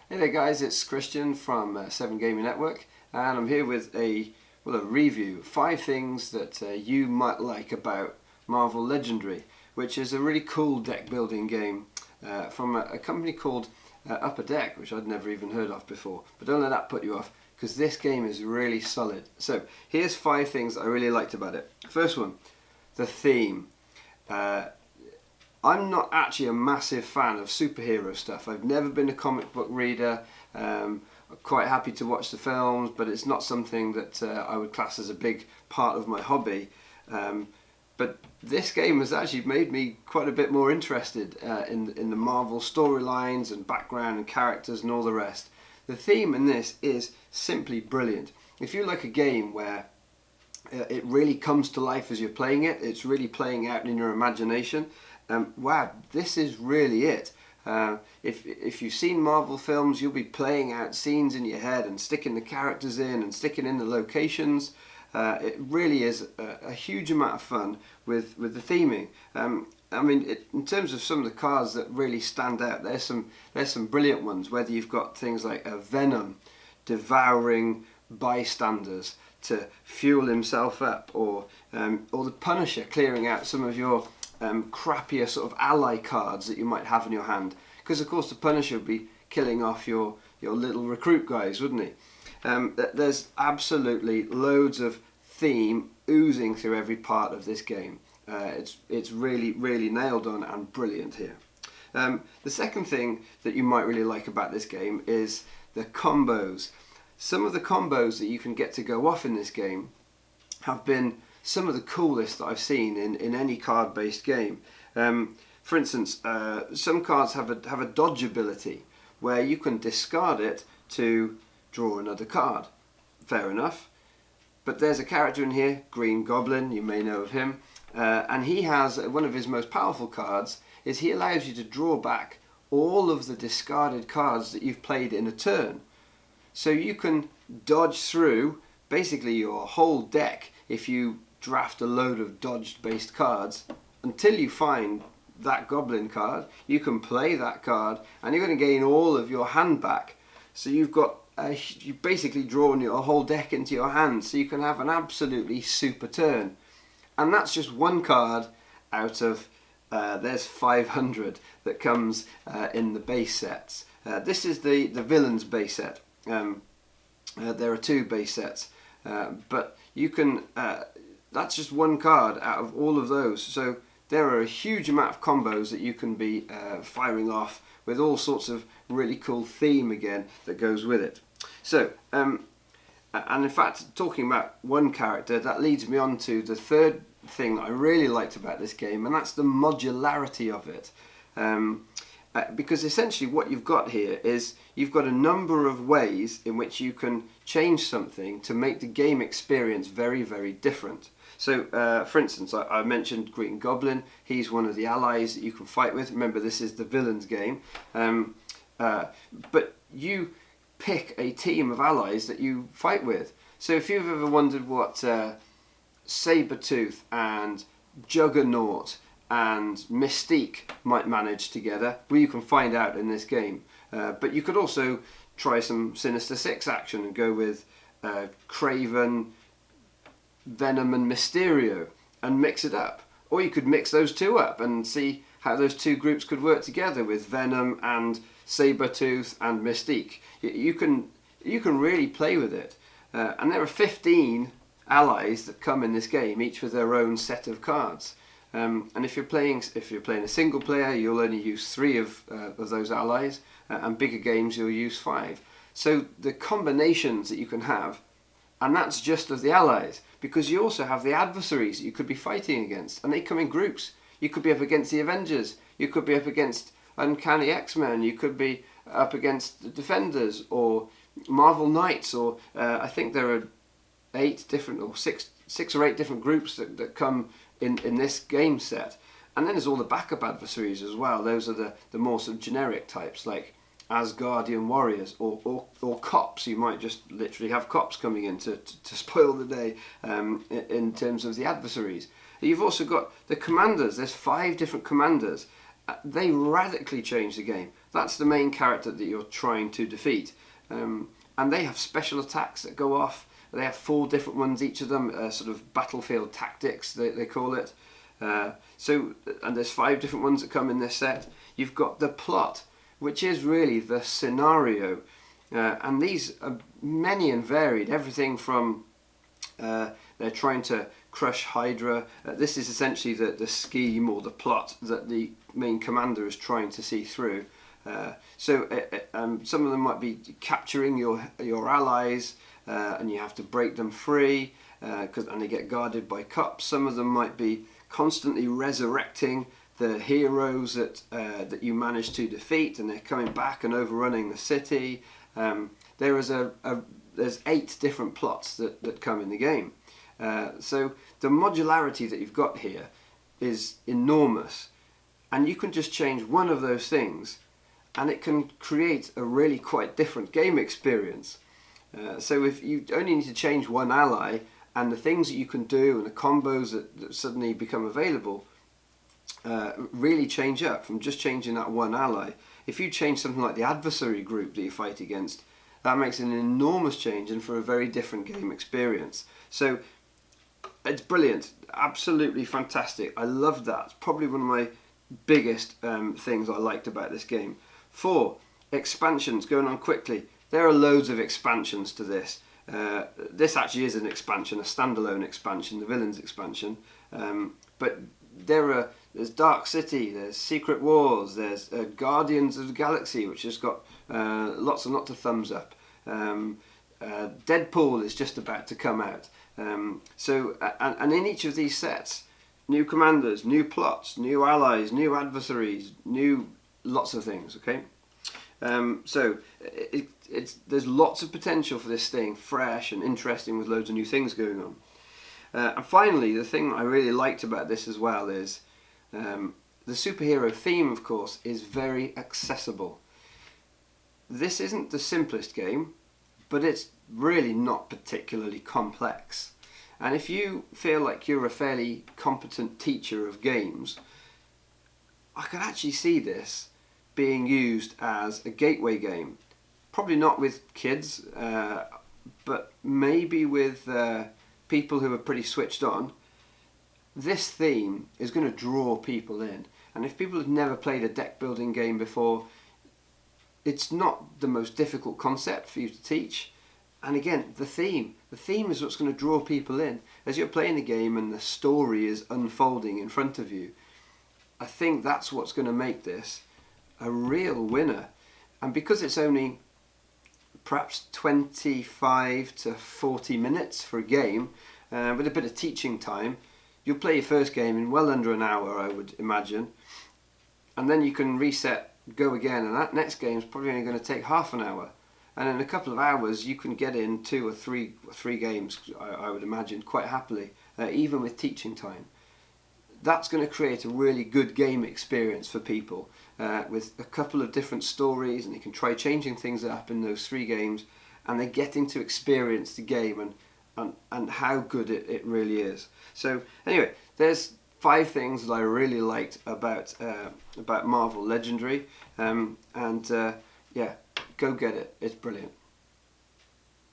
Hey there guys, it's Christian from Severn Gaming Network, and I'm here with a review, 5 things that you might like about Marvel Legendary, which is a really cool deck building game from a company called Upper Deck, which I'd never even heard of before. But don't let that put you off, because this game is really solid. So here's 5 things I really liked about it. First one, the theme. I'm not actually a massive fan of superhero stuff. I've never been a comic book reader. I'm quite happy to watch the films, but it's not something that I would class as a big part of my hobby. But this game has actually made me quite a bit more interested in the Marvel storylines and background and characters and all the rest. The theme in this is simply brilliant. If you like a game where it really comes to life as you're playing it, it's really playing out in your imagination. Wow, this is really it. If you've seen Marvel films, you'll be playing out scenes in your head and sticking the characters in and sticking in the locations. It really is a huge amount of fun with the theming. I mean, in terms of some of the cards that really stand out, there's some brilliant ones. Whether you've got things like Venom devouring bystanders to fuel himself up, or the Punisher clearing out some of your crappier sort of ally cards that you might have in your hand, because of course the Punisher would be killing off your little recruit guys, wouldn't he? There's absolutely loads of theme oozing through every part of this game. It's really nailed on and brilliant here. The second thing that you might really like about this game is the combos. Some of the combos that you can get to go off in this game have been some of the coolest that I've seen in any card-based game. For instance, some cards have a dodge ability where you can discard it to draw another card. Fair enough. But there's a character in here, Green Goblin, you may know of him, and he has one of his most powerful cards is he allows you to draw back all of the discarded cards that you've played in a turn. So you can dodge through basically your whole deck if you draft a load of dodged based cards until you find that Goblin card. You can play that card and you're going to gain all of your hand back. So you've basically drawn your whole deck into your hand, so you can have an absolutely super turn. And that's just one card out of there's 500 that comes in the base sets. This is the villains base set. There are 2 base sets, but you can that's just one card out of all of those. So there are a huge amount of combos that you can be firing off with all sorts of really cool theme again that goes with it. So, and in fact, talking about one character, that leads me on to the third thing that I really liked about this game, and that's the modularity of it. Because essentially what you've got here is you've got a number of ways in which you can change something to make the game experience very, very different. So, for instance, I mentioned Green Goblin. He's one of the allies that you can fight with. Remember, this is the villains game. But you pick a team of allies that you fight with. So if you've ever wondered what Sabretooth and Juggernaut and Mystique might manage together, well, you can find out in this game. But you could also try some Sinister Six action and go with Craven, Venom and Mysterio and mix it up. Or you could mix those 2 up and see how those 2 groups could work together with Venom and Sabretooth and Mystique. You can really play with it. And there are 15 allies that come in this game, each with their own set of cards. And if you're playing a single player, you'll only use 3 of those allies, and bigger games you'll use 5. So the combinations that you can have, and that's just of the allies, because you also have the adversaries that you could be fighting against, and they come in groups. You could be up against the Avengers, you could be up against Uncanny X-Men, you could be up against the Defenders or Marvel Knights, or I think there are 8 different, or 6 or 8 different groups that come in this game set. And then there's all the backup adversaries as well. Those are the more sort of generic types, like Asgardian warriors or cops. You might just literally have cops coming in to spoil the day in terms of the adversaries. You've also got the commanders. There's 5 different commanders. They radically change the game. that's the main character that you're trying to defeat. And they have special attacks that go off. They have 4 different ones, each of them sort of battlefield tactics, they call it. And there's 5 different ones that come in this set. You've got the plot, which is really the scenario. And these are many and varied. Everything from they're trying to crush Hydra. This is essentially the scheme or the plot that the main commander is trying to see through. Some of them might be capturing your allies, and you have to break them free, and they get guarded by cops. Some of them might be constantly resurrecting the heroes that you managed to defeat, and they're coming back and overrunning the city. There's 8 different plots that come in the game. So the modularity that you've got here is enormous, and you can just change one of those things and it can create a really quite different game experience. So if you only need to change one ally, and the things that you can do and the combos that suddenly become available really change up from just changing that one ally. If you change something like the adversary group that you fight against, that makes an enormous change and for a very different game experience. So it's brilliant, absolutely fantastic. I love that. It's probably one of my biggest things I liked about this game. 4, expansions, going on quickly. There are loads of expansions to this. This actually is an expansion, a standalone expansion, the Villains expansion. But there's Dark City, there's Secret Wars, there's Guardians of the Galaxy, which has got lots and lots of thumbs up. Deadpool is just about to come out. And in each of these sets, new commanders, new plots, new allies, new adversaries, new lots of things. Okay, there's lots of potential for this staying fresh and interesting with loads of new things going on. And finally, the thing I really liked about this as well is the superhero theme, of course, is very accessible. This isn't the simplest game, but it's really not particularly complex. And if you feel like you're a fairly competent teacher of games, I can actually see this being used as a gateway game. Probably not with kids, but maybe with people who are pretty switched on. This theme is going to draw people in. And if people have never played a deck building game before, it's not the most difficult concept for you to teach. And again, the theme is what's going to draw people in. As you're playing the game and the story is unfolding in front of you, I think that's what's going to make this a real winner. And because it's only perhaps 25 to 40 minutes for a game, with a bit of teaching time, you'll play your first game in well under an hour, I would imagine. And then you can reset, go again, and that next game is probably only going to take half an hour. And in a couple of hours, you can get in 2 or 3 games, I would imagine, quite happily, even with teaching time. That's going to create a really good game experience for people, with a couple of different stories, and you can try changing things up in those 3 games, and they're getting to experience the game and how good it really is. So anyway, there's 5 things that I really liked about Marvel Legendary, yeah, go get it, it's brilliant.